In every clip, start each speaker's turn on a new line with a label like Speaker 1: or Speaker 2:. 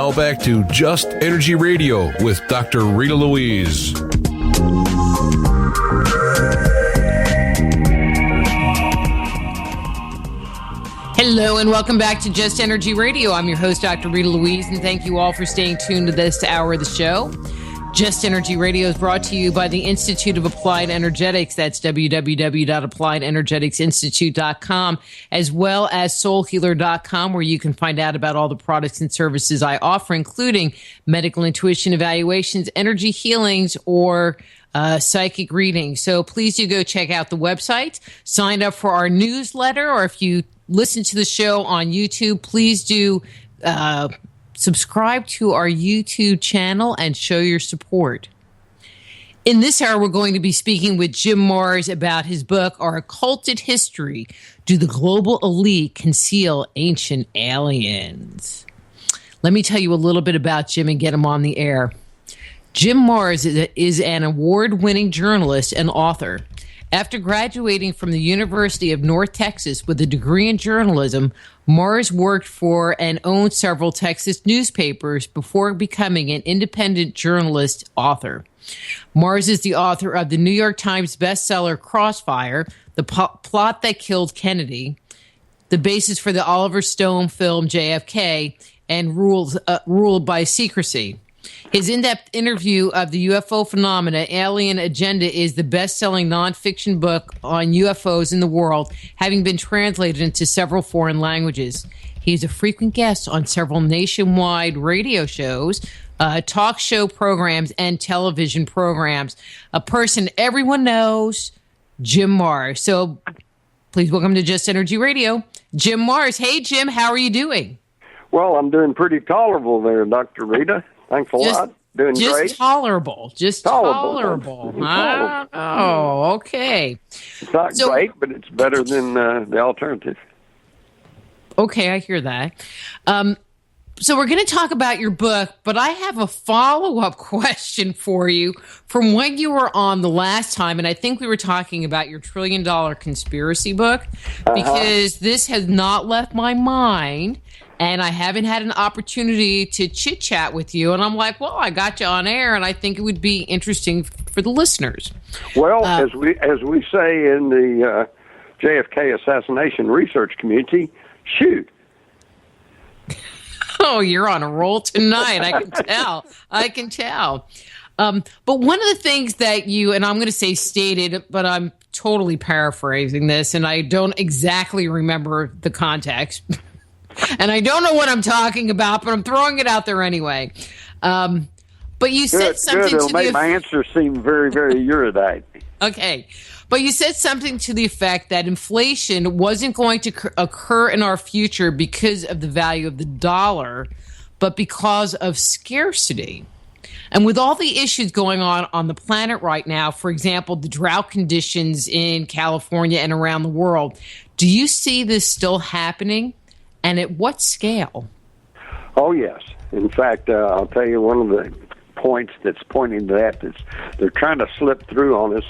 Speaker 1: Now back to Just Energy Radio with Dr. Rita Louise.
Speaker 2: Hello and welcome back to Just Energy Radio. I'm your host, Dr. Rita Louise, and thank you all for staying tuned to this hour of the show. Just Energy Radio is brought to you by the Institute of Applied Energetics. That's www.appliedenergeticsinstitute.com, as well as soulhealer.com, where you can find out about all the products and services I offer, including medical intuition evaluations, energy healings, or psychic readings. So please do go check out the website, sign up for our newsletter, or if you listen to the show on YouTube, please do subscribe to our YouTube channel and show your support. In this hour, we're going to be speaking with Jim Marrs about his book, Our Occulted History, Do the Global Elite Conceal Ancient Aliens? Let me tell you a little bit about Jim and get him on the air. Jim Marrs is an award-winning journalist and author. After graduating from the University of North Texas with a degree in journalism, Marrs worked for and owned several Texas newspapers before becoming an independent journalist author. Marrs is the author of the New York Times bestseller Crossfire, The Plot That Killed Kennedy, the basis for the Oliver Stone film JFK, and Ruled by Secrecy. His in-depth interview of the UFO phenomena, Alien Agenda, is the best-selling nonfiction book on UFOs in the world, having been translated into several foreign languages. He is a frequent guest on several nationwide radio shows, talk show programs, and television programs. A person everyone knows, Jim Marrs. So please welcome to Just Energy Radio, Jim Marrs. Hey, Jim, how are you doing?
Speaker 3: Well, I'm doing pretty tolerable there, Dr. Rita. Thanks a lot. Doing great.
Speaker 2: Just tolerable. Oh, okay.
Speaker 3: It's not great, but it's better than the alternative.
Speaker 2: Okay, I hear that. So we're going to talk about your book, but I have a follow-up question for you from when you were on the last time, and I think we were talking about your $1 trillion conspiracy book, because this has not left my mind. And I haven't had an opportunity to chit-chat with you. And I'm like, well, I got you on air, and I think it would be interesting for the listeners.
Speaker 3: Well, as we say in the JFK assassination research community, shoot.
Speaker 2: Oh, you're on a roll tonight. I can tell. But one of the things that you, and I'm going to say stated, but I'm totally paraphrasing this, and I don't exactly remember the context. And I don't know what I'm talking about, but I'm throwing it out there anyway. But you said something
Speaker 3: It'll make my answer seem very, very erudite.
Speaker 2: Okay. But you said something to the effect that inflation wasn't going to occur in our future because of the value of the dollar, but because of scarcity. And with all the issues going on the planet right now, for example, the drought conditions in California and around the world, do you see this still happening? And at what scale?
Speaker 3: Oh, yes. In fact, I'll tell you one of the points that's pointing to that. They're trying to slip through on us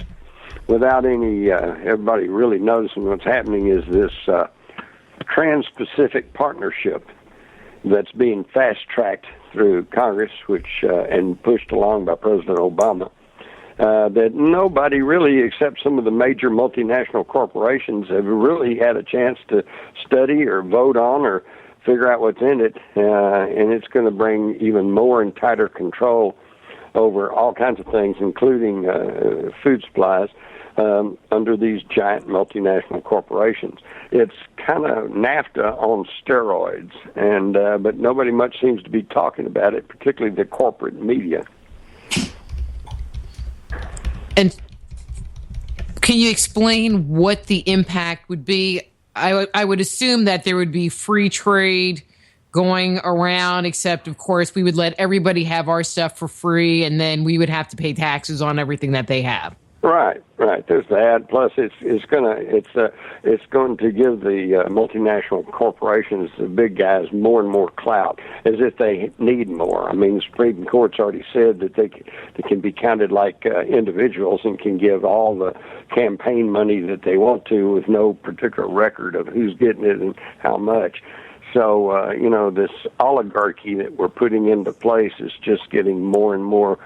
Speaker 3: without everybody really noticing what's happening, is this Trans-Pacific Partnership that's being fast-tracked through Congress, and pushed along by President Obama. That nobody really, except some of the major multinational corporations, have really had a chance to study or vote on or figure out what's in it, and it's going to bring even more and tighter control over all kinds of things, including food supplies, under these giant multinational corporations. It's kind of NAFTA on steroids, and but nobody much seems to be talking about it, particularly the corporate media.
Speaker 2: And can you explain what the impact would be? I would assume that there would be free trade going around, except, of course, we would let everybody have our stuff for free, and then we would have to pay taxes on everything that they have.
Speaker 3: Right. There's that. Plus, it's going to give the multinational corporations, the big guys, more and more clout, as if they need more. I mean, the Supreme Court's already said that they can be counted like individuals and can give all the campaign money that they want to with no particular record of who's getting it and how much. So, this oligarchy that we're putting into place is just getting more and more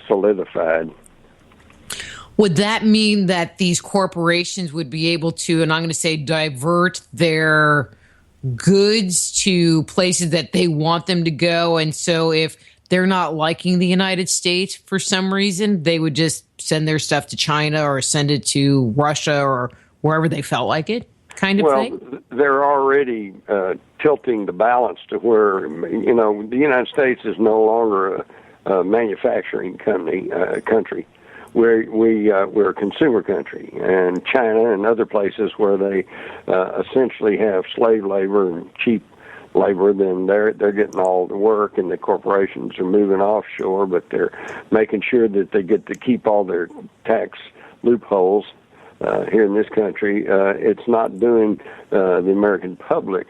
Speaker 3: solidified.
Speaker 2: Would that mean that these corporations would be able to, and I'm going to say, divert their goods to places that they want them to go? And so if they're not liking the United States for some reason, they would just send their stuff to China or send it to Russia or wherever they felt like it, kind of thing?
Speaker 3: Well, they're already tilting the balance to where, the United States is no longer a manufacturing country. We're a consumer country, and China and other places where they essentially have slave labor and cheap labor, then they're getting all the work, and the corporations are moving offshore, but they're making sure that they get to keep all their tax loopholes here in this country. It's not doing the American public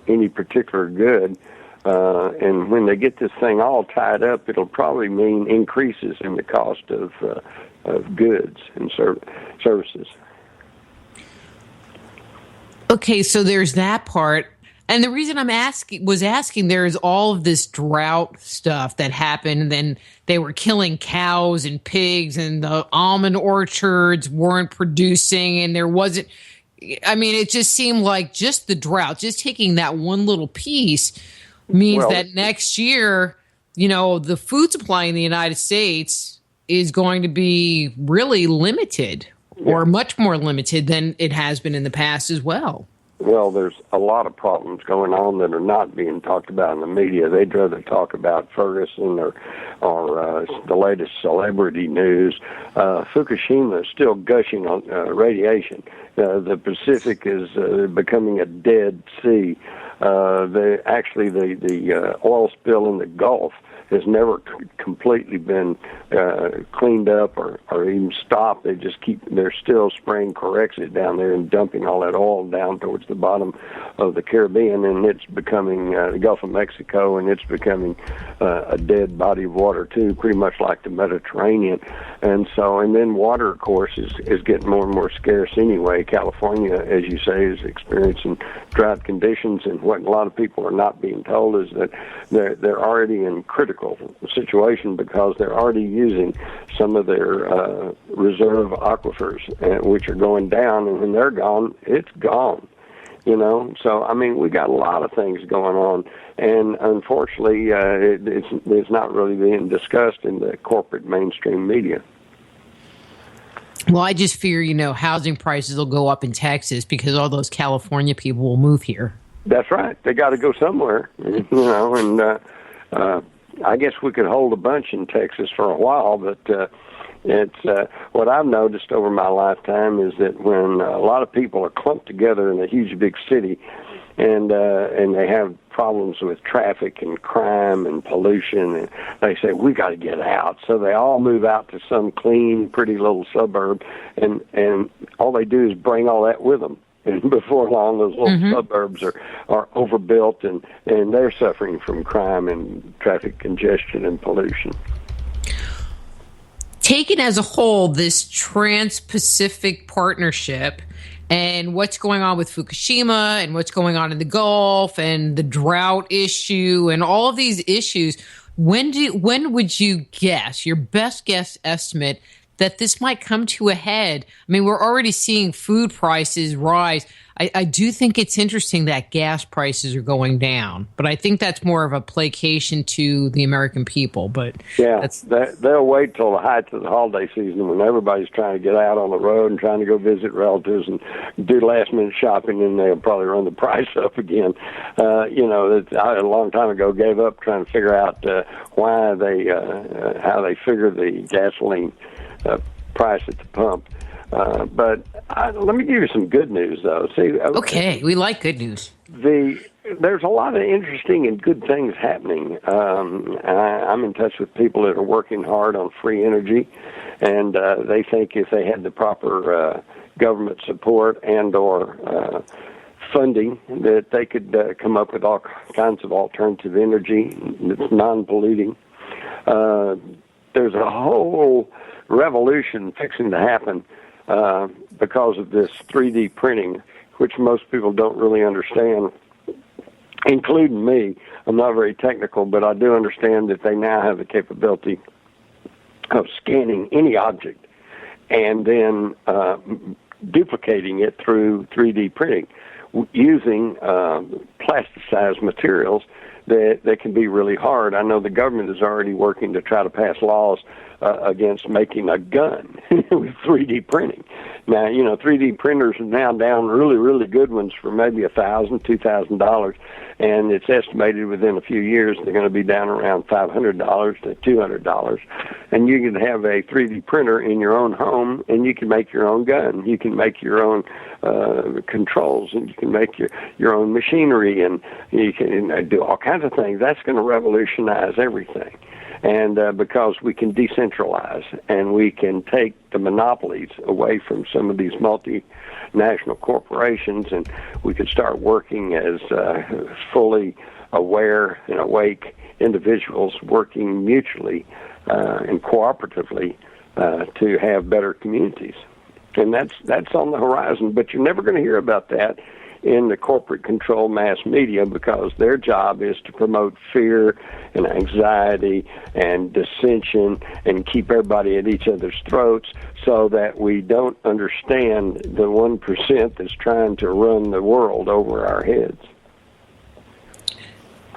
Speaker 3: any particular good. And when they get this thing all tied up, it'll probably mean increases in the cost of goods and services.
Speaker 2: Okay, so there's that part. And the reason I'm asking, there's all of this drought stuff that happened, and then they were killing cows and pigs, and the almond orchards weren't producing, and there wasn't, it just seemed like just the drought, just taking that one little piece means that next year, the food supply in the United States is going to be really limited, or much more limited than it has been in the past as well.
Speaker 3: Well, there's a lot of problems going on that are not being talked about in the media. They'd rather talk about Ferguson or the latest celebrity news. Fukushima is still gushing on radiation. The Pacific is becoming a dead sea. The oil spill in the Gulf has never completely been cleaned up or even stopped. They're still spraying Corexit down there and dumping all that oil down towards the bottom of the Caribbean, and it's becoming the Gulf of Mexico, and it's becoming a dead body of water too, pretty much like the Mediterranean. And then water, of course, is getting more and more scarce anyway. California, as you say, is experiencing drought conditions, and what a lot of people are not being told is that they're already in critical situation because they're already using some of their reserve aquifers, which are going down, and when they're gone, it's gone. So we got a lot of things going on, and unfortunately, it's not really being discussed in the corporate mainstream media.
Speaker 2: Well, I just fear, housing prices will go up in Texas because all those California people will move here.
Speaker 3: That's right. They got to go somewhere, and I guess we could hold a bunch in Texas for a while, but it's what I've noticed over my lifetime is that when a lot of people are clumped together in a huge big city, and they have problems with traffic and crime and pollution, and they say we got to get out, so they all move out to some clean, pretty little suburb, and all they do is bring all that with them. And before long, those little suburbs are overbuilt, and they're suffering from crime and traffic congestion and pollution.
Speaker 2: Taken as a whole, this Trans-Pacific Partnership and what's going on with Fukushima and what's going on in the Gulf and the drought issue and all of these issues, when would you guess, your best guess estimate, that this might come to a head? We're already seeing food prices rise. I do think it's interesting that gas prices are going down, but I think that's more of a placation to the American people. But
Speaker 3: yeah, they'll wait till the height of the holiday season when everybody's trying to get out on the road and trying to go visit relatives and do last-minute shopping, and they'll probably run the price up again. I, a long time ago, gave up trying to figure out how they figure the gasoline price at the pump. But let me give you some good news, though. See,
Speaker 2: okay, we like good news.
Speaker 3: There's a lot of interesting and good things happening. I'm in touch with people that are working hard on free energy, and they think if they had the proper government support and or funding, that they could come up with all kinds of alternative energy that's non-polluting. There's a whole revolution fixing to happen because of this 3D printing, which most people don't really understand. including me. I'm not very technical, but I do understand that they now have the capability of scanning any object and then duplicating it through 3D printing using plasticized materials that can be really hard. I know the government is already working to try to pass laws against making a gun with 3D printing. Now, 3D printers are now down really, really good ones for maybe $1,000, $2,000, and it's estimated within a few years they're going to be down around $500 to $200. And you can have a 3D printer in your own home, and you can make your own gun. You can make your own controls, and you can make your own machinery, and you can do all kinds of things. That's going to revolutionize everything. And because we can decentralize and we can take the monopolies away from some of these multinational corporations, and we can start working as fully aware and awake individuals working mutually and cooperatively to have better communities. And that's on the horizon, but you're never going to hear about that in the corporate control mass media, because their job is to promote fear and anxiety and dissension and keep everybody at each other's throats, so that we don't understand the 1% that's trying to run the world over our heads.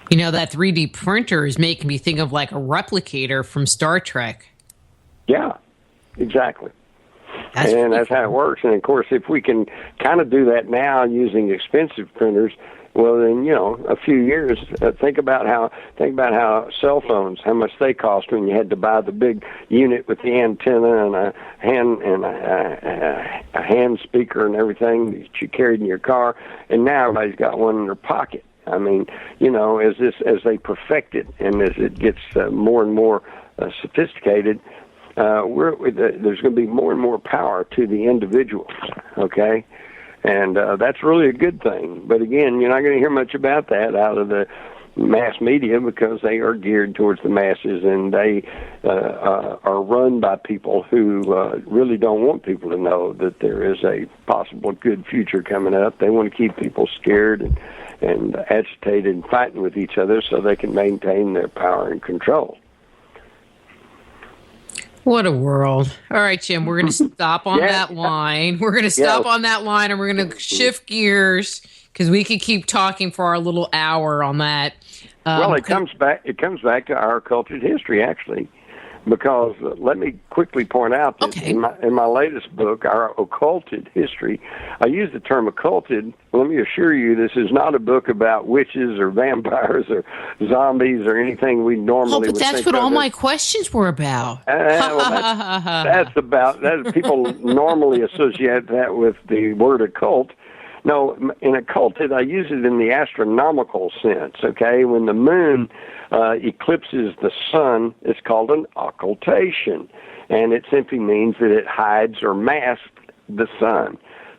Speaker 2: That 3D printer is making me think of like a replicator from Star Trek.
Speaker 3: Yeah, exactly. That's how it works. And of course, if we can kind of do that now using expensive printers, well, then a few years. Think about how cell phones, how much they cost when you had to buy the big unit with the antenna and a hand speaker and everything that you carried in your car, and now everybody's got one in their pocket. I mean, as they perfect it and as it gets more and more sophisticated. There's going to be more and more power to the individuals, okay? And that's really a good thing. But again, you're not going to hear much about that out of the mass media, because they are geared towards the masses, and they are run by people who really don't want people to know that there is a possible good future coming up. They want to keep people scared and agitated and fighting with each other so they can maintain their power and control.
Speaker 2: What a world. All right, Jim, we're going to stop on that line. We're going to stop on that line, and we're going to shift gears, because we could keep talking for our little hour on that.
Speaker 3: Well, it comes back to our occulted history, actually, because let me quickly point out that in my latest book, Our Occulted History, I use the term occulted. Let me assure you, this is not a book about witches or vampires or zombies or anything we normally would think of.
Speaker 2: That's what all my questions were about.
Speaker 3: People normally associate that with the word occult. No, in occulted, I use it in the astronomical sense, okay? When the moon eclipses the sun, it's called an occultation, and it simply means that it hides or masks the sun.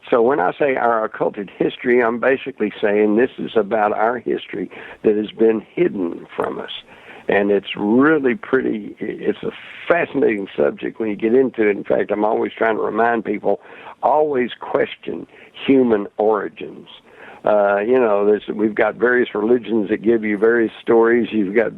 Speaker 3: So when I say our occulted history, I'm basically saying this is about our history that has been hidden from us. And it's really it's a fascinating subject when you get into it. In fact, I'm always trying to remind people, always question human origins. We've got various religions that give you various stories. You've got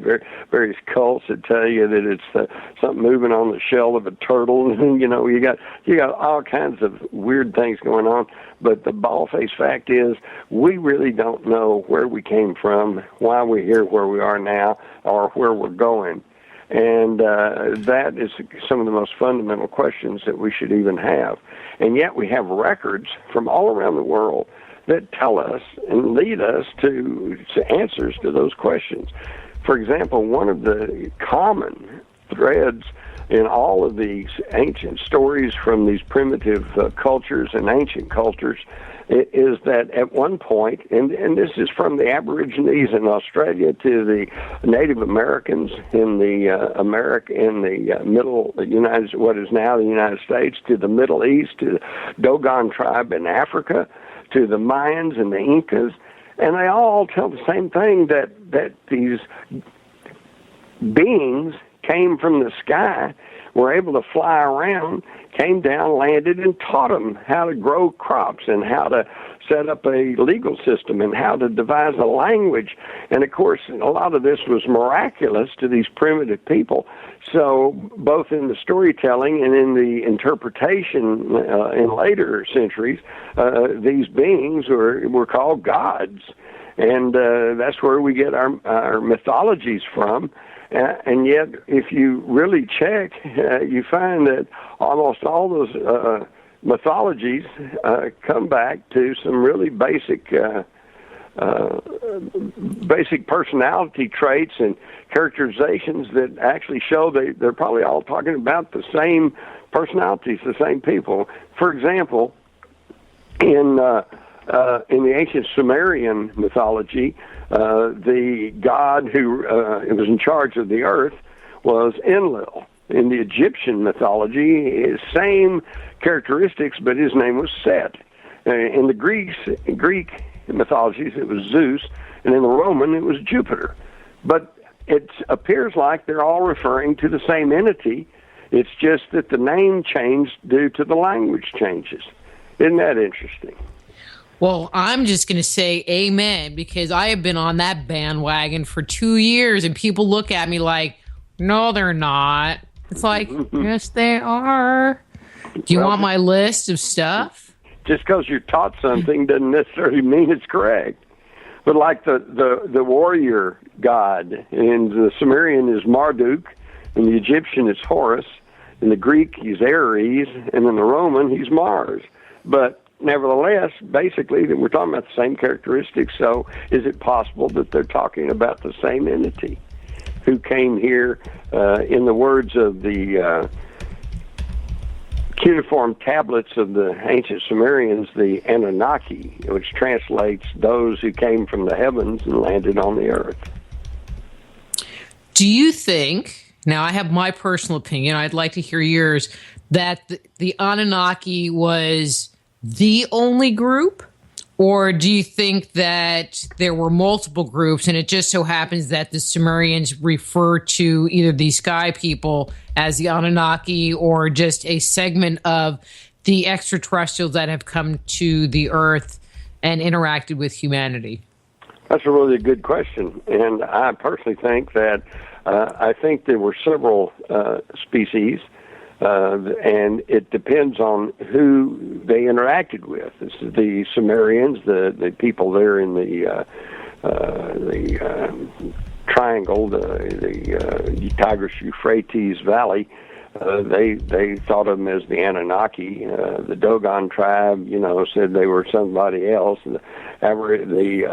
Speaker 3: various cults that tell you that it's something moving on the shell of a turtle. You got all kinds of weird things going on. But the bald-faced fact is, we really don't know where we came from, why we're here, where we are now, or where we're going. And that is some of the most fundamental questions that we should even have. And yet we have records from all around the world that tell us and lead us to answers to those questions. For example, one of the common threads in all of these ancient stories from these primitive cultures and ancient cultures is that at one point, and this is from the Aborigines in Australia to the Native Americans in the middle United, what is now the United States, to the Middle East, to the Dogon tribe in Africa, to the Mayans and the Incas, and they all tell the same thing, that these beings came from the sky were able to fly around, came down, landed, and taught them how to grow crops and how to set up a legal system and how to devise a language. And of course, a lot of this was miraculous to these primitive people. So both in the storytelling and in the interpretation in later centuries, these beings were called gods. And that's where we get our mythologies from. And yet, if you really check, you find that almost all those mythologies come back to some really basic personality traits and characterizations that actually show they're probably all talking about the same personalities, the same people. For example, in the ancient Sumerian mythology, the god who was in charge of the earth was Enlil. In the Egyptian mythology, same characteristics, but his name was Set. In the Greek mythologies, it was Zeus, and in the Roman, it was Jupiter. But it appears like they're all referring to the same entity. It's just that the name changed due to the language changes. Isn't that interesting?
Speaker 2: Well, I'm just going to say amen, because I have been on that bandwagon for 2 years, and people look at me like, no, they're not. It's like, yes, they are. Do you want my list of stuff?
Speaker 3: Just because you're taught something doesn't necessarily mean it's correct. But like the warrior god, in the Sumerian is Marduk, in the Egyptian it's Horus, in the Greek he's Ares, and in the Roman he's Mars. But nevertheless, basically, we're talking about the same characteristics, so is it possible that they're talking about the same entity who came here, in the words of the cuneiform tablets of the ancient Sumerians, the Anunnaki, which translates those who came from the heavens and landed on the earth.
Speaker 2: Do you think, now I have my personal opinion, I'd like to hear yours, that the Anunnaki was the only group? Or do you think that there were multiple groups, and it just so happens that the Sumerians refer to either these sky people as the Anunnaki or just a segment of the extraterrestrials that have come to the Earth and interacted with humanity?
Speaker 3: That's a really good question. And I personally think that I think there were several species, and it depends on who they interacted with. This is the Sumerians, the people there in the triangle, the Tigris-Euphrates Valley. They thought of them as the Anunnaki. The Dogon tribe, said they were somebody else. I believe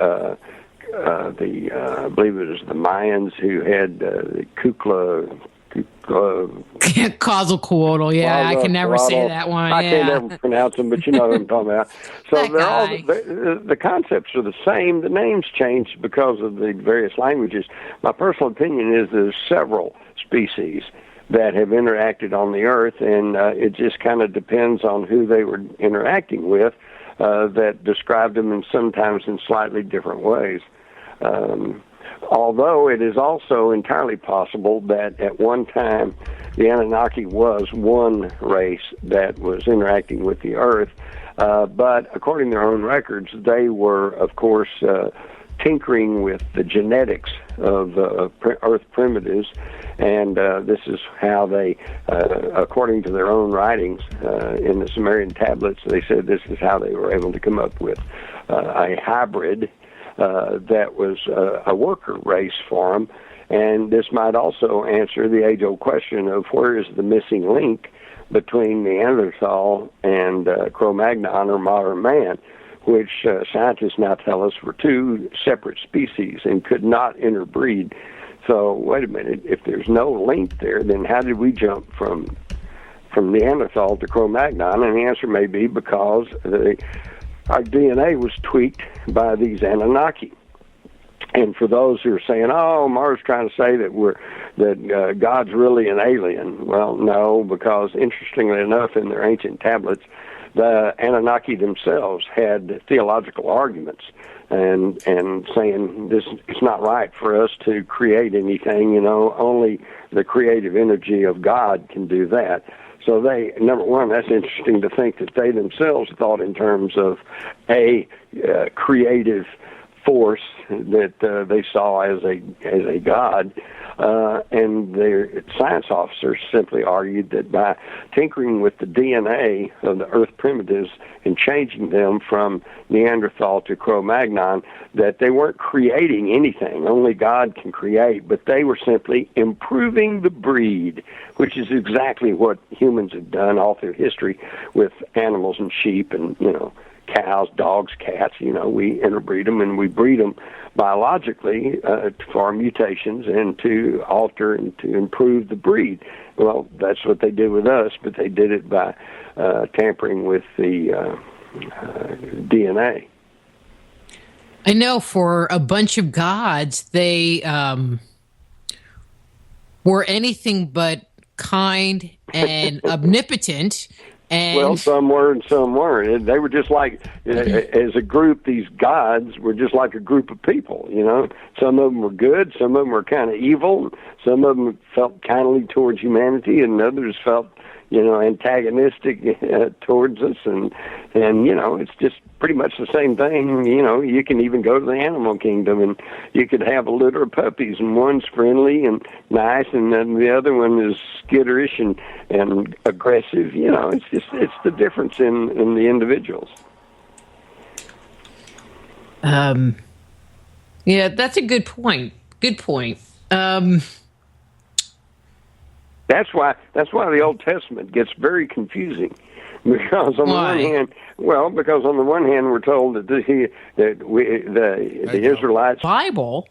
Speaker 3: it was the Mayans who had the Kukla.
Speaker 2: Quetzalcoatl, yeah, I can never say that one.
Speaker 3: I can't ever pronounce them, but you know what I'm talking about. So they're all the concepts are the same. The names changed because of the various languages. My personal opinion is there's several species that have interacted on the Earth, and it just kind of depends on who they were interacting with that described them in sometimes in slightly different ways. Although it is also entirely possible that at one time the Anunnaki was one race that was interacting with the Earth, but according to their own records, they were, of course, tinkering with the genetics of Earth primitives, and this is how they, according to their own writings in the Sumerian tablets, they said this is how they were able to come up with a hybrid that was a worker race for them. And this might also answer the age-old question of where is the missing link between Neanderthal and Cro-Magnon or modern man, which scientists now tell us were two separate species and could not interbreed. So wait a minute, if there's no link there, then how did we jump from Neanderthal to Cro-Magnon? And the answer may be because our DNA was tweaked by these Anunnaki. And for those who are saying, "Oh, Mars trying to say that God's really an alien," well, no, because interestingly enough, in their ancient tablets, the Anunnaki themselves had theological arguments and saying this it's not right for us to create anything. Only the creative energy of God can do that. So they, number one, that's interesting to think that they themselves thought in terms of a creative force that they saw as a god, and their science officers simply argued that by tinkering with the DNA of the Earth primitives and changing them from Neanderthal to Cro-Magnon, that they weren't creating anything. Only God can create, but they were simply improving the breed, which is exactly what humans have done all through history with animals and sheep and cows, dogs, cats. We interbreed them and we breed them biologically for mutations and to alter and to improve the breed. Well, that's what they did with us, but they did it by tampering with the DNA.
Speaker 2: I know for a bunch of gods, they were anything but kind and omnipotent.
Speaker 3: Well, some were and some weren't. They were just like, as a group, these gods were just like a group of people, Some of them were good, some of them were kind of evil, some of them felt kindly towards humanity, and others felt, antagonistic towards us. And it's just pretty much the same thing. You can even go to the animal kingdom, and you could have a litter of puppies, and one's friendly and nice, and then the other one is skitterish and aggressive. It's the difference in the individuals.
Speaker 2: Yeah, that's a good point. Good point.
Speaker 3: That's why the Old Testament gets very confusing, because on the one hand, we're told that the Israelites
Speaker 2: Bible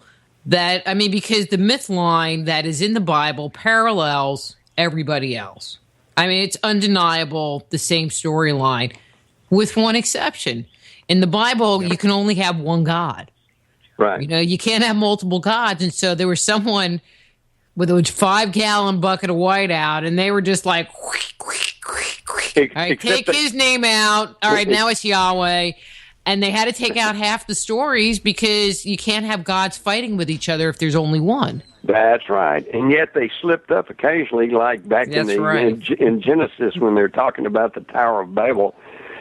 Speaker 2: because the myth line that is in the Bible parallels everybody else. It's undeniable, the same storyline, with one exception. In the Bible, you can only have one God.
Speaker 3: Right.
Speaker 2: You can't have multiple gods, and so there was someone with a 5-gallon bucket of white out, and they were just like, all right, take his name out. All right, now it's Yahweh. And they had to take out half the stories because you can't have gods fighting with each other if there's only one.
Speaker 3: That's right. And yet they slipped up occasionally, like back in Genesis when they're talking about the Tower of Babel.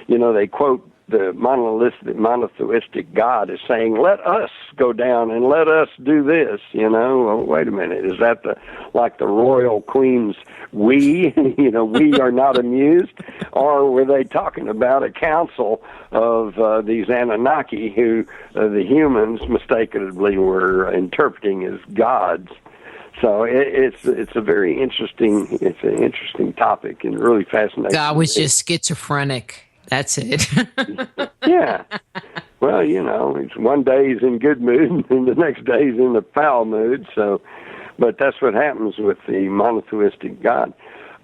Speaker 3: They quote the monotheistic God is saying, let us go down and let us do this, Well, wait a minute, is that like the royal queen's we, we are not amused? Or were they talking about a council of these Anunnaki who the humans mistakenly were interpreting as gods? So it's a very interesting, topic and really fascinating.
Speaker 2: God was just schizophrenic. That's it.
Speaker 3: Yeah. Well, it's one day he's in good mood and the next day he's in a foul mood. So, but that's what happens with the monotheistic God.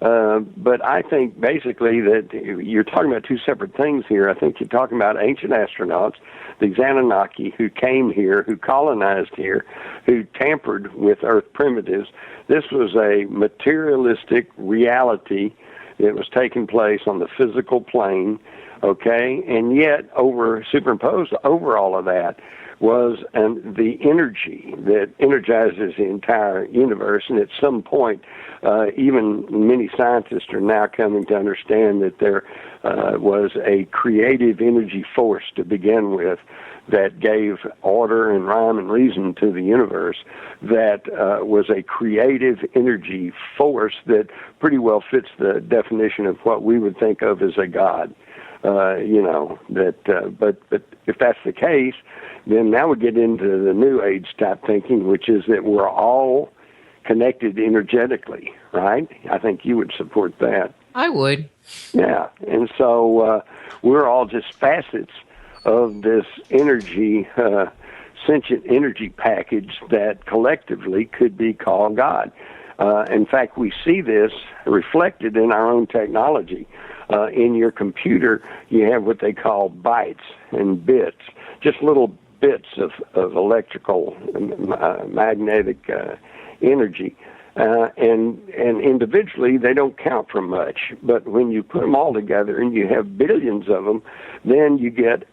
Speaker 3: But I think basically that you're talking about two separate things here. I think you're talking about ancient astronauts, the Anunnaki who came here, who colonized here, who tampered with Earth primitives. This was a materialistic reality that was taking place on the physical plane, okay? And yet, superimposed over all of that was the energy that energizes the entire universe. And at some point, even many scientists are now coming to understand that there was a creative energy force to begin with that gave order and rhyme and reason to the universe, that was a creative energy force that pretty well fits the definition of what we would think of as a god. But if that's the case, then now we get into the New Age type thinking, which is that we're all connected energetically, right? I think you would support that.
Speaker 2: I would.
Speaker 3: Yeah, and so we're all just facets of this energy, sentient energy package that collectively could be called God. In fact, we see this reflected in our own technology. In your computer, you have what they call bytes and bits, just little bits of electrical, magnetic energy. And individually, they don't count for much. But when you put them all together and you have billions of them, then you get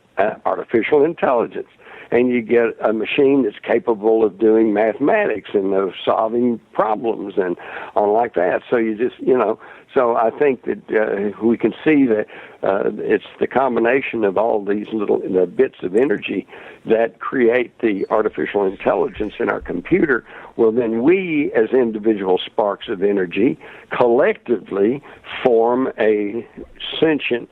Speaker 3: artificial intelligence. and you get a machine that's capable of doing mathematics and of solving problems and on like that. So you just, so I think that we can see that it's the combination of all these little bits of energy that create the artificial intelligence in our computer. Well, then we, as individual sparks of energy, collectively form a sentient,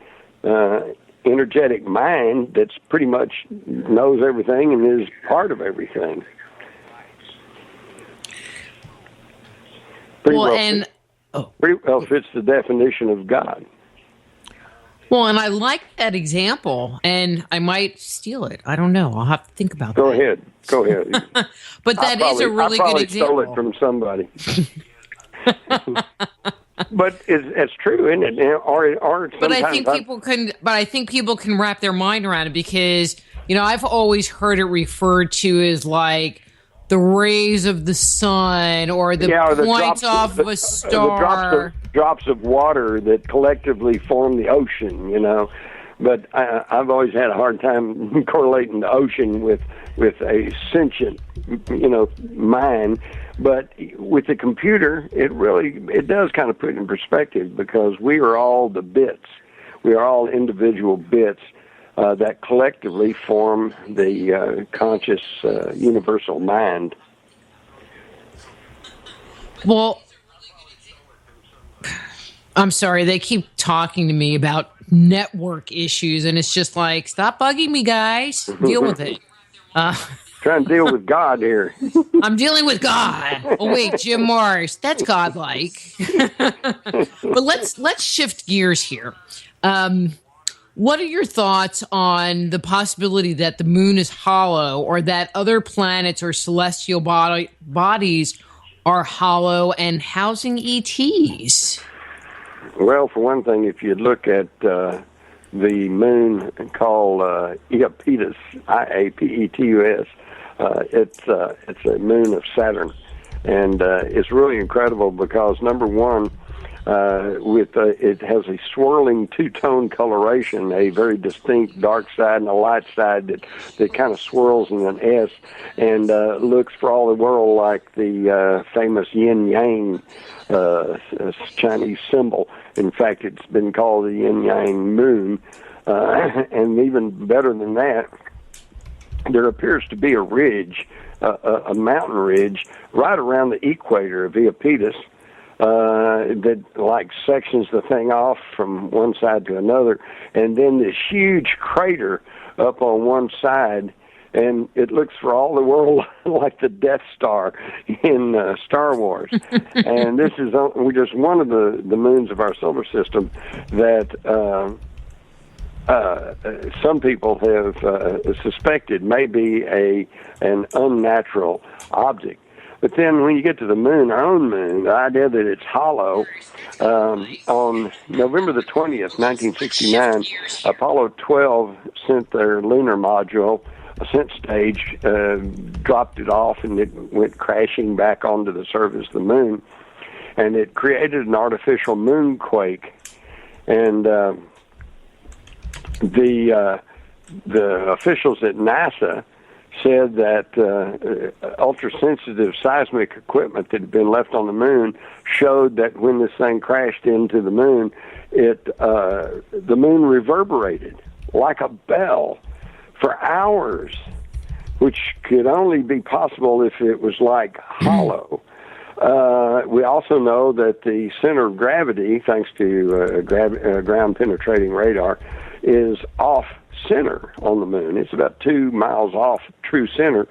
Speaker 3: energetic mind that's pretty much knows everything and is part of everything. Pretty well fits the definition of God.
Speaker 2: Well, and I like that example, and I might steal it. I don't know. I'll have to think about that.
Speaker 3: Go ahead.
Speaker 2: But that is a really good example.
Speaker 3: I probably stole it from somebody. But it's true, isn't it?
Speaker 2: But I think people can wrap their mind around it, because I've always heard it referred to as like the rays of the sun, or the points off of a star,
Speaker 3: the drops of water that collectively form the ocean. But I've always had a hard time correlating the ocean with a sentient, mind. But with the computer, it does kind of put it in perspective, because we are all the bits. We are all individual bits that collectively form the conscious universal mind.
Speaker 2: Well, I'm sorry, they keep talking to me about network issues, and it's just like, stop bugging me, guys. Deal with it.
Speaker 3: Trying to deal with God here.
Speaker 2: I'm dealing with God. Oh wait, Jim Morris, that's godlike. But let's shift gears here. What are your thoughts on the possibility that the moon is hollow, or that other planets or celestial bodies are hollow and housing ETs? Well,
Speaker 3: for one thing, if you look at the moon called Iapetus, Iapetus, it's a moon of Saturn, and it's really incredible because, number one, it has a swirling two-tone coloration, a very distinct dark side and a light side that kind of swirls in an S, and looks for all the world like the famous yin-yang Chinese symbol. In fact, it's been called the yin-yang moon, and even better than that, there appears to be a ridge, a mountain ridge, right around the equator of Iapetus, that like sections the thing off from one side to another, and then this huge crater up on one side, and it looks for all the world like the Death Star in Star Wars. And this is just one of the moons of our solar system that some people have suspected may be an unnatural object. But then when you get to the moon, our own moon, the idea that it's hollow, on November the 20th, 1969, Apollo 12 sent their lunar module, ascent stage, dropped it off, and it went crashing back onto the surface of the moon. And it created an artificial moonquake. And the officials at NASA said that ultra-sensitive seismic equipment that had been left on the moon showed that when this thing crashed into the moon, the moon reverberated like a bell for hours, which could only be possible if it was like hollow. We also know that the center of gravity, thanks to ground-penetrating radar, is off center on the moon. It's about 2 miles off true center,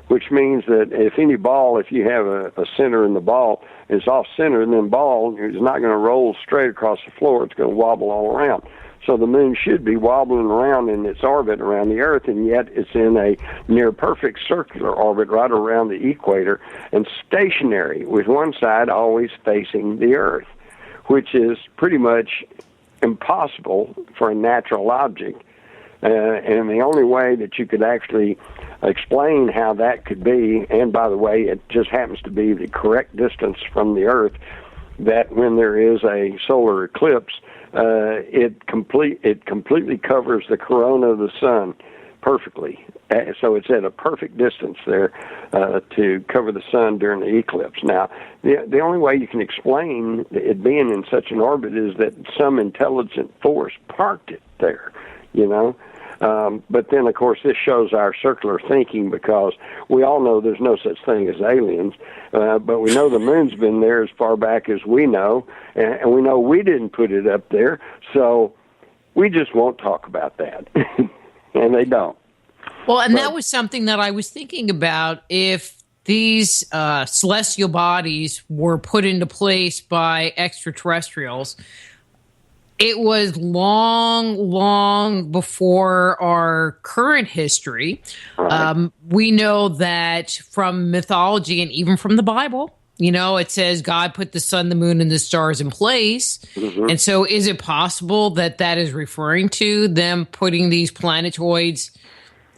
Speaker 3: which means that if you have a center in the ball, it's off center, and then ball is not going to roll straight across the floor. It's going to wobble all around. So the moon should be wobbling around in its orbit around the Earth, and yet it's in a near perfect circular orbit right around the equator and stationary, with one side always facing the Earth, which is pretty much impossible for a natural object. And the only way that you could actually explain how that could be, and by the way, it just happens to be the correct distance from the Earth, that when there is a solar eclipse, it completely covers the corona of the sun, perfectly. So it's at a perfect distance there to cover the sun during the eclipse. Now, the only way you can explain it being in such an orbit is that some intelligent force parked it there, you know. But then, of course, this shows our circular thinking, because we all know there's no such thing as aliens, but we know the moon's been there as far back as we know, and we know we didn't put it up there, so we just won't talk about that. And they don't.
Speaker 2: Well, and that was something that I was thinking about. If these celestial bodies were put into place by extraterrestrials, it was long before our current history.
Speaker 3: Right.
Speaker 2: We know that from mythology and even from the Bible, you know, it says God put the sun, the moon, and the stars in place. Mm-hmm. And so is it possible that that is referring to them putting these planetoids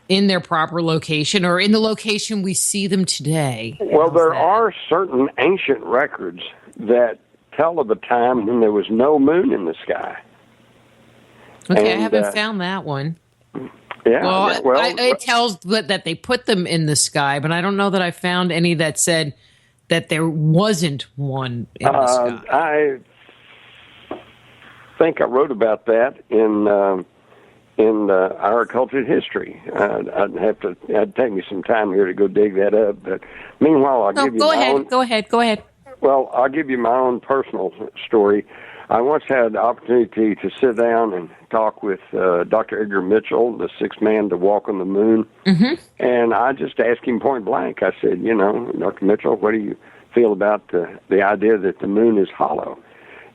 Speaker 2: in their proper location, or in the location we see them today?
Speaker 3: Well, there are certain ancient records that tell of a time when there was no moon in the sky.
Speaker 2: Okay, I haven't found that one.
Speaker 3: Yeah.
Speaker 2: Well, it tells that they put them in the sky, but I don't know that I found any that said that there wasn't one in the sky.
Speaker 3: I think I wrote about that in our Occulted History. It'd take me some time here to go dig that up, but meanwhile, I'll give you my own.
Speaker 2: Go ahead.
Speaker 3: Well, I'll give you my own personal story. I once had the opportunity to sit down and talk with Dr. Edgar Mitchell, the sixth man to walk on the moon. Mm-hmm. And I just asked him point blank. I said, you know, Dr. Mitchell, what do you feel about the idea that the moon is hollow?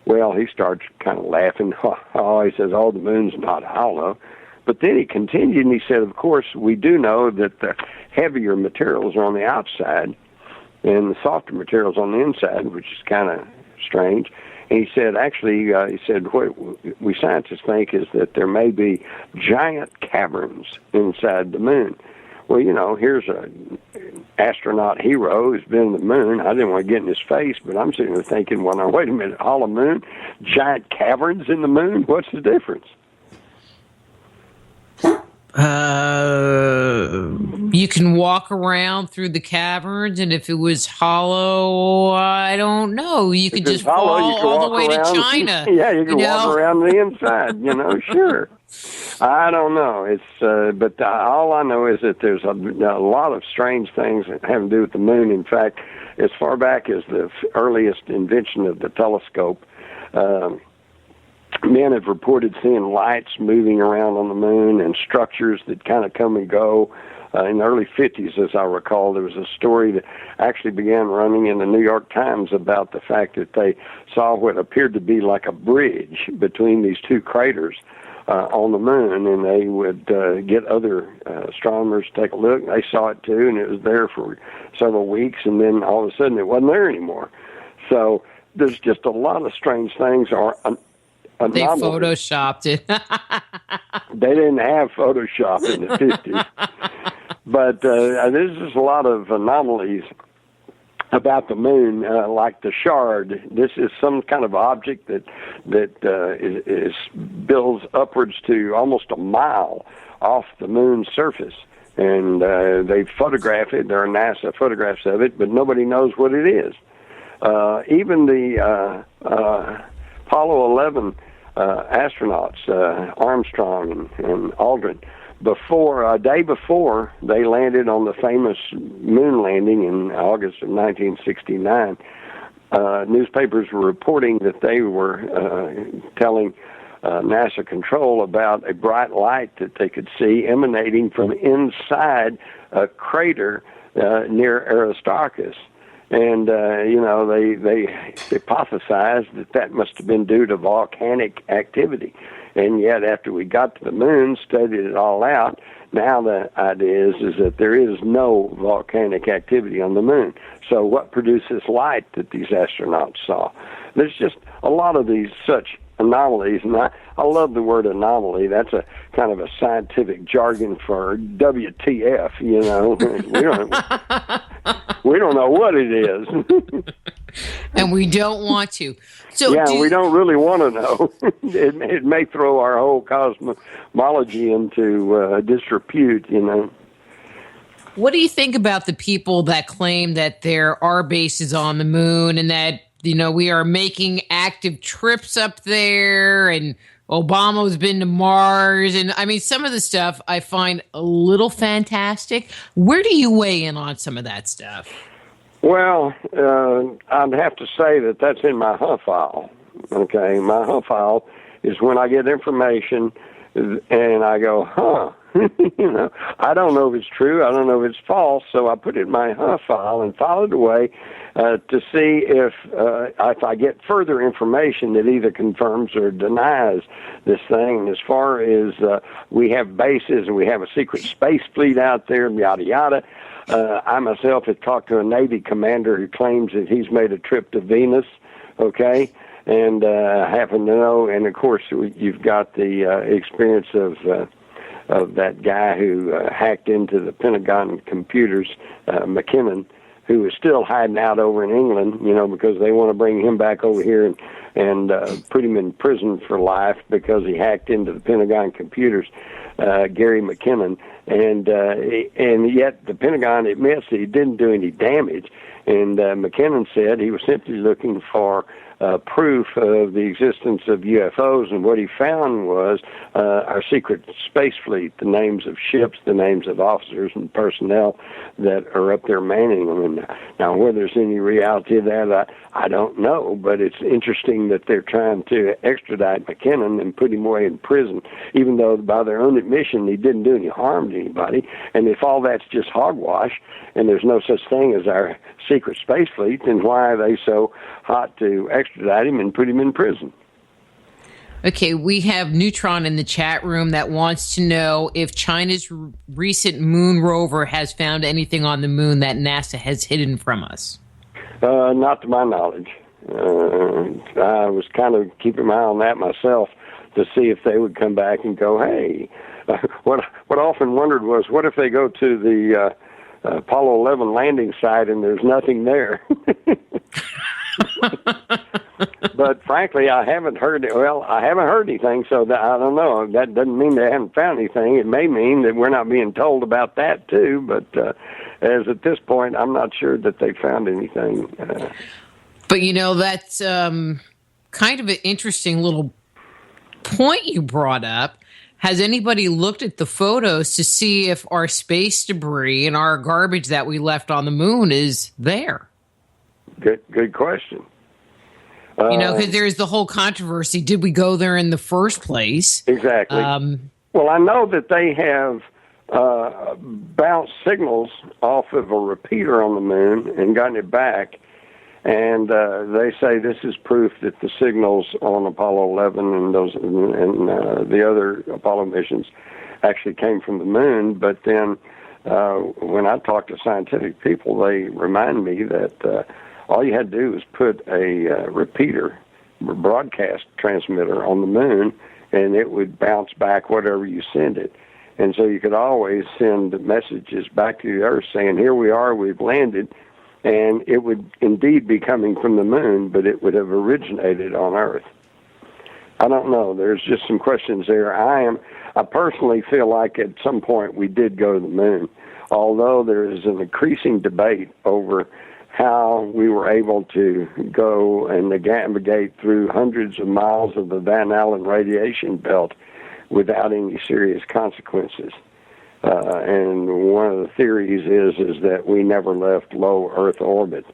Speaker 3: Well, he starts kind of laughing. He says, the moon's not hollow. But then he continued and he said, of course, we do know that the heavier materials are on the outside and the softer materials on the inside, which is kind of strange. And he said, actually, what we scientists think is that there may be giant caverns inside the moon. Well, you know, here's an astronaut hero who's been to the moon. I didn't want to get in his face, but I'm sitting there thinking, well, now, wait a minute, hollow moon, giant caverns in the moon? What's the difference?
Speaker 2: You can walk around through the caverns, and if it was hollow, I don't know. You could just fall all the way to China.
Speaker 3: Yeah, you can walk around the inside, you know, sure. I don't know. It's but all I know is that there's a lot of strange things that have to do with the moon. In fact, as far back as the earliest invention of the telescope, men have reported seeing lights moving around on the moon and structures that kind of come and go. In the early 50s, as I recall, there was a story that actually began running in the New York Times about the fact that they saw what appeared to be like a bridge between these two craters on the moon, and they would get other astronomers to take a look. They saw it too, and it was there for several weeks, and then all of a sudden it wasn't there anymore. So there's just a lot of strange things.
Speaker 2: They photoshopped it.
Speaker 3: They didn't have Photoshop in the 50s. But there's just a lot of anomalies about the moon, like the shard. This is some kind of object that builds upwards to almost a mile off the moon's surface. And they photograph it. There are NASA photographs of it, but nobody knows what it is. Even the Apollo 11 astronauts, Armstrong and Aldrin, a day before they landed on the famous moon landing in August of 1969, newspapers were reporting that they were telling NASA control about a bright light that they could see emanating from inside a crater near Aristarchus. And, they hypothesized that must have been due to volcanic activity. And yet, after we got to the moon, studied it all out, now the idea is that there is no volcanic activity on the moon. So what produced this light that these astronauts saw? There's just a lot of these such anomalies, and I love the word anomaly. That's a kind of a scientific jargon for WTF, we don't know what it is.
Speaker 2: And we don't want to. So
Speaker 3: we don't really want to know. It may throw our whole cosmology into disrepute,
Speaker 2: What do you think about the people that claim that there are bases on the moon and that, we are making active trips up there and Obama's been to Mars? And I mean, some of the stuff I find a little fantastic. Where do you weigh in on some of that stuff?
Speaker 3: Well, I'd have to say that that's in my huff file. Okay, my huff file is when I get information and I go, I don't know if it's true, I don't know if it's false, so I put it in my huff file and file it away to see if I get further information that either confirms or denies this thing. And as far as we have bases and we have a secret space fleet out there, yada yada. I myself have talked to a Navy commander who claims that he's made a trip to Venus, okay, and happen to know. And of course, you've got the experience of that guy who hacked into the Pentagon computers, McKinnon, who is still hiding out over in England, because they want to bring him back over here and put him in prison for life because he hacked into the Pentagon computers. Gary McKinnon, and yet the Pentagon admits that he didn't do any damage. And McKinnon said he was simply looking for proof of the existence of UFOs, and what he found was our secret space fleet, the names of ships, the names of officers and personnel that are up there manning them. And now, whether there's any reality to that, I don't know, but it's interesting that they're trying to extradite McKinnon and put him away in prison, even though by their own admission he didn't do any harm to anybody. And if all that's just hogwash and there's no such thing as our secret space fleet, then why are they so hot to extradite him and put him in prison?
Speaker 2: Okay, we have Neutron in the chat room that wants to know if China's recent moon rover has found anything on the moon that NASA has hidden from us.
Speaker 3: Not to my knowledge. I was kind of keeping my eye on that myself to see if they would come back and go, hey, what I often wondered was, what if they go to the Apollo 11 landing site and there's nothing there? But frankly, I haven't heard anything, so I don't know. That doesn't mean they haven't found anything. It may mean that we're not being told about that too, but as at this point, I'm not sure that they found anything.
Speaker 2: But that's kind of an interesting little point you brought up. Has anybody looked at the photos to see if our space debris and our garbage that we left on the moon is there?
Speaker 3: Good question.
Speaker 2: Because there's the whole controversy. Did we go there in the first place?
Speaker 3: Exactly. Well, I know that they have bounced signals off of a repeater on the moon and gotten it back. And they say this is proof that the signals on Apollo 11 and the other Apollo missions actually came from the moon. But then when I talk to scientific people, they remind me that all you had to do was put a repeater, broadcast transmitter on the moon, and it would bounce back whatever you send it. And so you could always send messages back to the Earth saying, here we are, we've landed, and it would indeed be coming from the moon, but it would have originated on Earth. I don't know. There's just some questions there. I personally feel like at some point we did go to the moon, although there is an increasing debate over how we were able to go and navigate through hundreds of miles of the Van Allen radiation belt without any serious consequences. And one of the theories is that we never left low Earth orbit.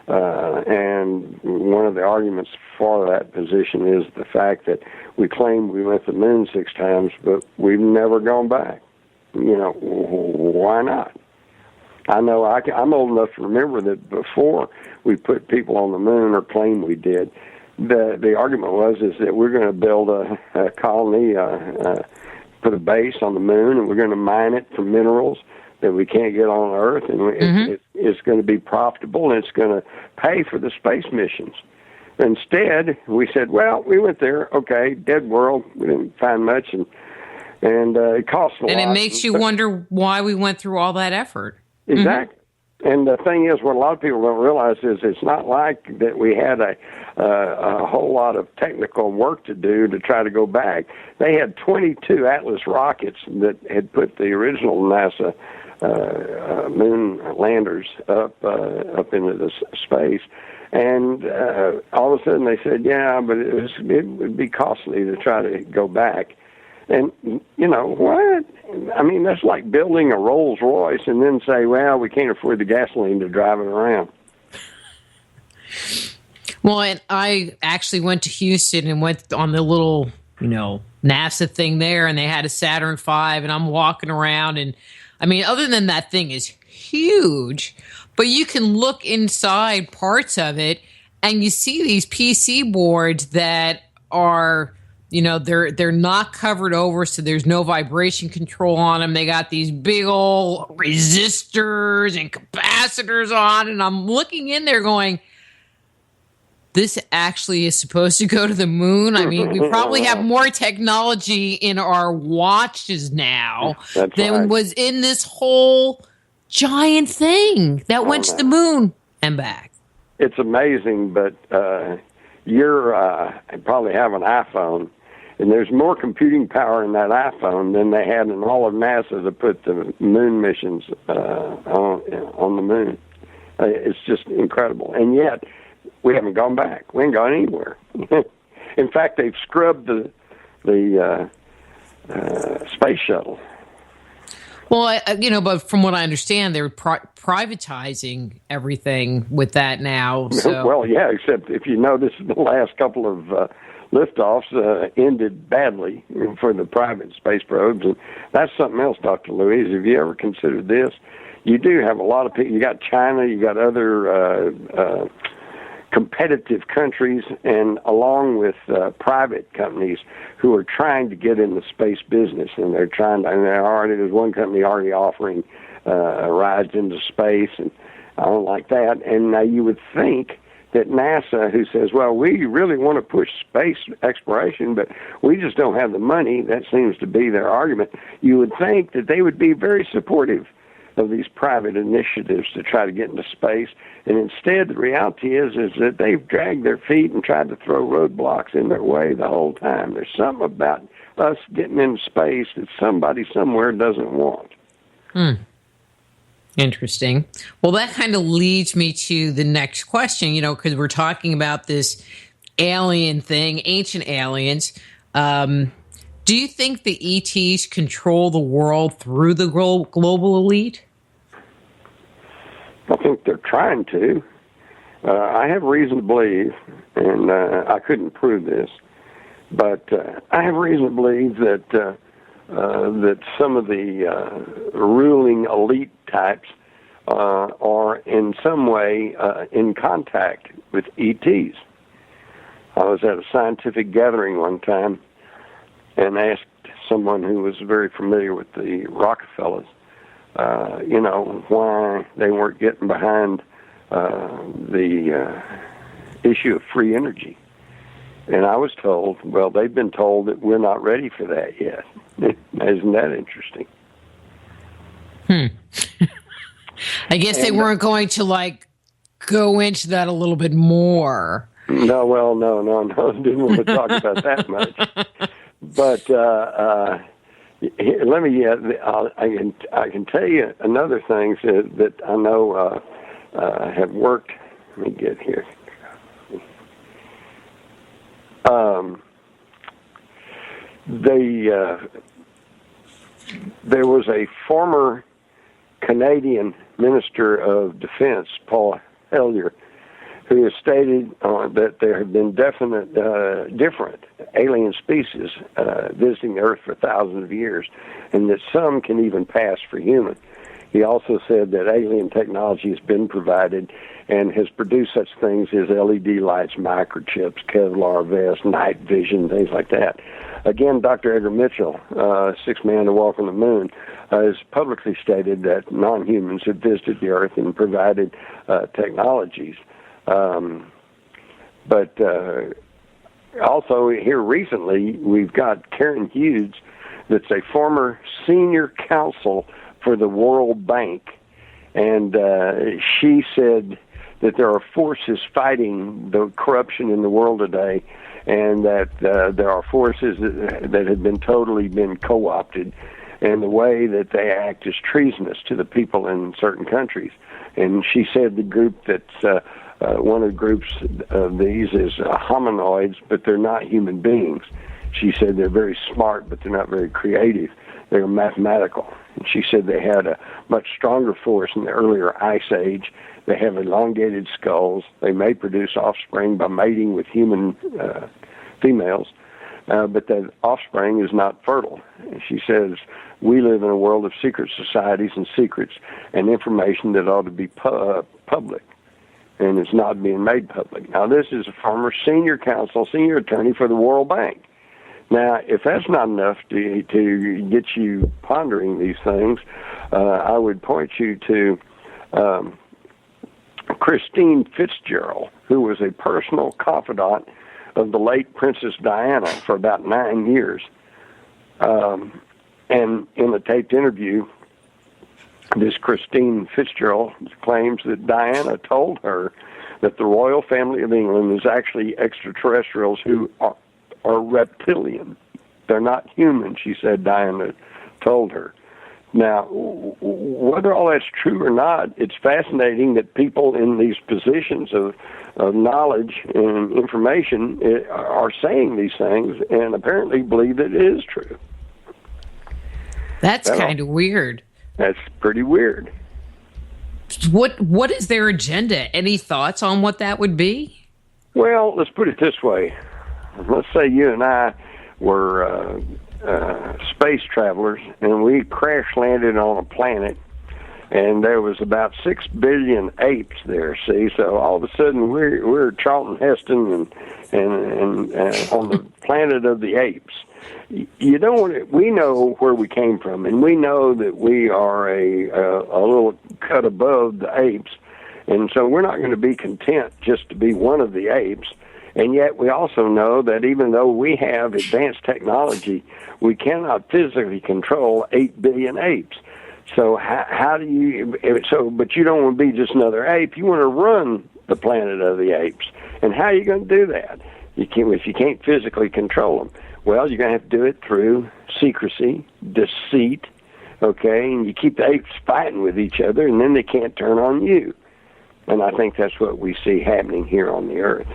Speaker 3: And one of the arguments for that position is the fact that we claim we went to the moon 6 times, but we've never gone back. Why not? I know I'm old enough to remember that before we put people on the moon, or claim we did, the argument was that we're going to build a colony, put a base on the moon, and we're going to mine it for minerals that we can't get on Earth, and it's going to be profitable, and it's going to pay for the space missions. Instead, we said, well, we went there, okay, dead world, we didn't find much, and it cost a lot.
Speaker 2: And it makes you wonder why we went through all that effort.
Speaker 3: Exactly. And the thing is, what a lot of people don't realize is it's not like that we had a whole lot of technical work to do to try to go back. They had 22 Atlas rockets that had put the original NASA moon landers up into the space. And all of a sudden they said, yeah, but it would be costly to try to go back. And, you know, what? I mean, that's like building a Rolls Royce and then say, well, we can't afford the gasoline to drive it around.
Speaker 2: Well, and I actually went to Houston and went on the little, you know, NASA thing there, and they had a Saturn V, and I'm walking around, and, I mean, other than that thing is huge, but you can look inside parts of it, and you see these PC boards that are... You know, they're not covered over, so there's no vibration control on them. They got these big old resistors and capacitors on, and I'm looking in there going, this actually is supposed to go to the moon? I mean, we probably have more technology in our watches now than was in this whole giant thing that went to the moon and back.
Speaker 3: It's amazing, but you probably have an iPhone. And there's more computing power in that iPhone than they had in all of NASA to put the moon missions on the moon. It's just incredible. And yet, we haven't gone back. We ain't gone anywhere. In fact, they've scrubbed the space shuttle.
Speaker 2: Well, you know, but from what I understand, they're privatizing everything with that now. So.
Speaker 3: Well, yeah, except if you notice the last couple of liftoffs ended badly for the private space probes. And that's something else, Dr. Louise. Have you ever considered this? You do have a lot of people. You got China, you got other competitive countries, and along with private companies who are trying to get in the space business. And they're trying to, and there's one company already offering rides into space, and I don't like that. And now you would think that NASA, who says, well, we really want to push space exploration, but we just don't have the money, that seems to be their argument, you would think that they would be very supportive of these private initiatives to try to get into space. And instead, the reality is that they've dragged their feet and tried to throw roadblocks in their way the whole time. There's something about us getting into space that somebody somewhere doesn't want.
Speaker 2: Interesting. Well, that kind of leads me to the next question, you know, because we're talking about this alien thing, ancient aliens. Do you think the ETs control the world through the global elite?
Speaker 3: I think they're trying to. I have reason to believe, and I couldn't prove this, but I have reason to believe that that some of the ruling elite types are in some way in contact with ETs. I was at a scientific gathering one time and asked someone who was very familiar with the Rockefellers, you know, why they weren't getting behind the issue of free energy. And I was told, well, they've been told that we're not ready for that yet. Isn't that interesting?
Speaker 2: I guess they weren't going to, like, go into that a little bit more.
Speaker 3: No, well, no. Didn't want to talk about that much. But let me. I can tell you another thing that I know have worked. Let me get here. There was a former Canadian Minister of Defense, Paul Hellyer, who has stated that there have been different alien species visiting the Earth for thousands of years, and that some can even pass for human. He also said that alien technology has been provided and has produced such things as LED lights, microchips, Kevlar vests, night vision, things like that. Again, Dr. Edgar Mitchell, sixth man to walk on the moon, has publicly stated that non-humans have visited the Earth and provided technologies. But also here recently, we've got Karen Hughes, that's a former senior counsel for the World Bank, And she said that there are forces fighting the corruption in the world today, and that there are forces that have been totally co-opted, and the way that they act is treasonous to the people in certain countries. And she said the group that's one of the groups of these is hominoids, but they're not human beings. She said they're very smart, but they're not very creative. They're mathematical. And she said they had a much stronger force in the earlier ice age. They have elongated skulls. They may produce offspring by mating with human females, but the offspring is not fertile. And she says we live in a world of secret societies and secrets and information that ought to be public, and it's not being made public. Now, this is a former senior attorney for the World Bank. Now, if that's not enough to get you pondering these things, I would point you to Christine Fitzgerald, who was a personal confidant of the late Princess Diana for about 9 years. And in a taped interview, this Christine Fitzgerald claims that Diana told her that the royal family of England is actually extraterrestrials who are reptilian. They're not human, she said Diana told her. Now, whether all that's true or not, it's fascinating that people in these positions of knowledge and information are saying these things and apparently believe that it is true.
Speaker 2: That's kind of weird.
Speaker 3: That's pretty weird.
Speaker 2: What is their agenda? Any thoughts on what that would be?
Speaker 3: Well, let's put it this way. Let's say you and I were space travelers, and we crash landed on a planet, and there was about 6 billion apes there. See, so all of a sudden we're Charlton Heston and on the planet of the apes. You don't want to, we know where we came from, and we know that we are a little cut above the apes, and so we're not going to be content just to be one of the apes. And yet we also know that even though we have advanced technology, we cannot physically control 8 billion apes. So how do you, but you don't want to be just another ape. You want to run the planet of the apes. And how are you going to do that? If you can't physically control them. Well, you're going to have to do it through secrecy, deceit, okay? And you keep the apes fighting with each other, and then they can't turn on you. And I think that's what we see happening here on the Earth.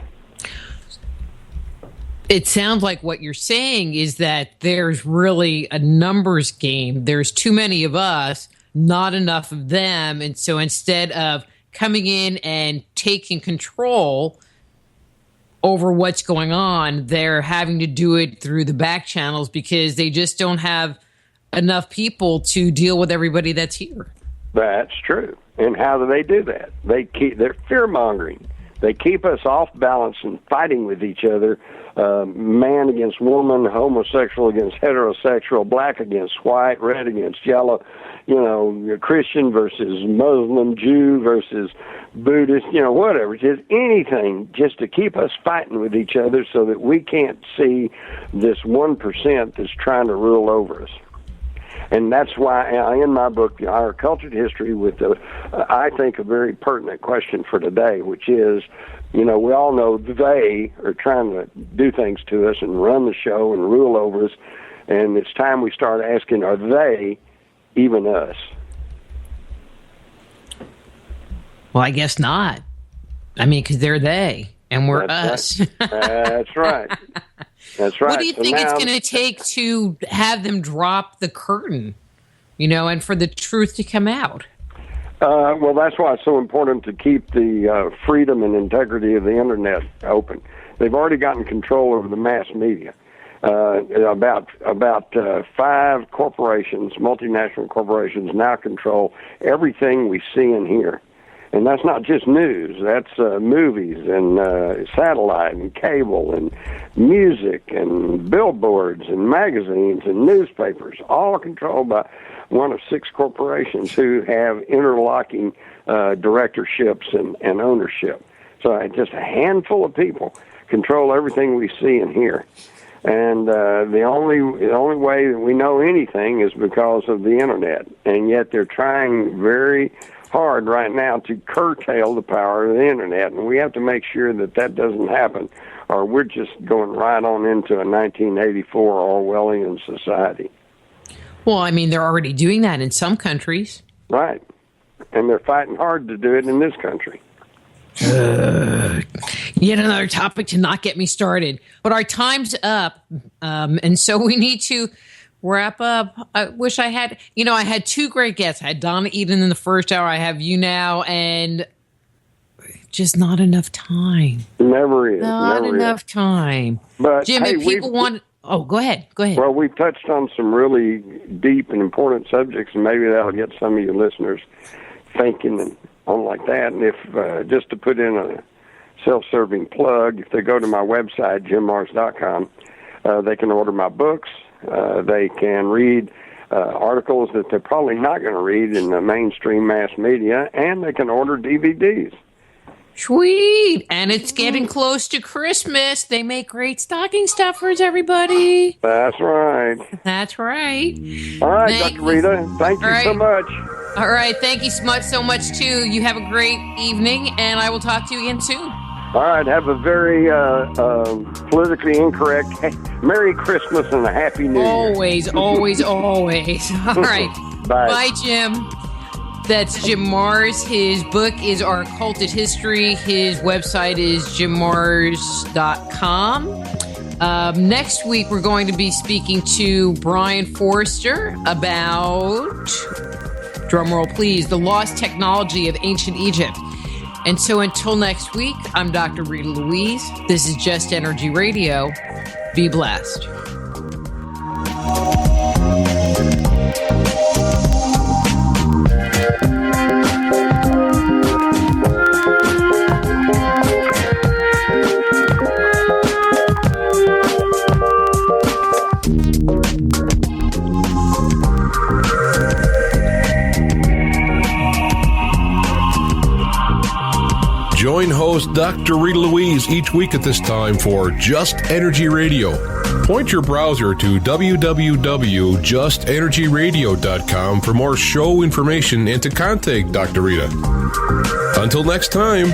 Speaker 2: It sounds like what you're saying is that there's really a numbers game. There's too many of us, not enough of them. And so instead of coming in and taking control over what's going on, they're having to do it through the back channels because they just don't have enough people to deal with everybody that's here.
Speaker 3: That's true. And how do they do that? They're fear-mongering. They keep us off balance and fighting with each other, man against woman, homosexual against heterosexual, black against white, red against yellow, Christian versus Muslim, Jew versus Buddhist, whatever. Just anything just to keep us fighting with each other so that we can't see this 1% that's trying to rule over us. And that's why in my book, Our Occulted History, with I think a very pertinent question for today, which is, we all know they are trying to do things to us and run the show and rule over us. And it's time we start asking, are they even us?
Speaker 2: Well, I guess not. I mean, because they're they and we're us.
Speaker 3: Right. That's right. That's right.
Speaker 2: What do you think it's going to take to have them drop the curtain, and for the truth to come out?
Speaker 3: Well, that's why it's so important to keep the freedom and integrity of the Internet open. They've already gotten control over the mass media. About 5 corporations, multinational corporations, now control everything we see and hear. And that's not just news. That's movies and satellite and cable and music and billboards and magazines and newspapers, all controlled by one of 6 corporations who have interlocking directorships and ownership. So just a handful of people control everything we see and hear. And the only way that we know anything is because of the Internet. And yet they're trying very hard right now to curtail the power of the internet, and we have to make sure that that doesn't happen, or we're just going right on into a 1984 Orwellian society.
Speaker 2: Well, I mean, they're already doing that in some countries.
Speaker 3: Right. And they're fighting hard to do it in this country.
Speaker 2: Yet another topic to not get me started. But our time's up, and so we need to wrap up. I wish I had, I had two great guests. I had Donna Eden in the first hour. I have you now, and just not enough time.
Speaker 3: Never is.
Speaker 2: Not
Speaker 3: never
Speaker 2: enough
Speaker 3: is.
Speaker 2: time.
Speaker 3: But
Speaker 2: Jim,
Speaker 3: hey,
Speaker 2: if people want... Oh, go ahead.
Speaker 3: Well, we've touched on some really deep and important subjects, and maybe that'll get some of your listeners thinking and on like that. And if just to put in a self-serving plug, if they go to my website, jimmars.com, they can order my books. They can read articles that they're probably not going to read in the mainstream mass media, and they can order DVDs.
Speaker 2: Sweet. And it's getting close to Christmas. They make great stocking stuffers, everybody.
Speaker 3: That's right.
Speaker 2: That's right.
Speaker 3: All right, Dr. Rita. Thank you so much.
Speaker 2: All right. Thank you so much, too. You have a great evening, and I will talk to you again soon.
Speaker 3: All right. Have a very politically incorrect Merry Christmas and a Happy New Year.
Speaker 2: Always. All right.
Speaker 3: Bye.
Speaker 2: Bye, Jim. That's Jim Marrs. His book is Our Occulted History. His website is jimmarrs.com. Next week, we're going to be speaking to Brian Forrester about, drumroll please, the lost technology of ancient Egypt. And so until next week, I'm Dr. Rita Louise. This is Just Energy Radio. Be blessed.
Speaker 1: Join host Dr. Rita Louise each week at this time for Just Energy Radio. Point your browser to www.justenergyradio.com for more show information and to contact Dr. Rita. Until next time,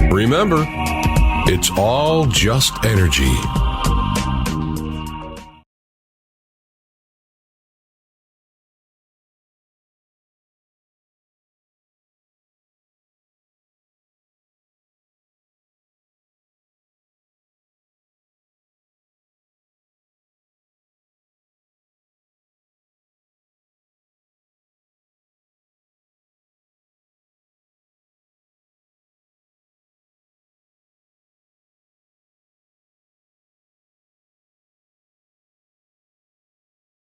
Speaker 1: remember, it's all just energy.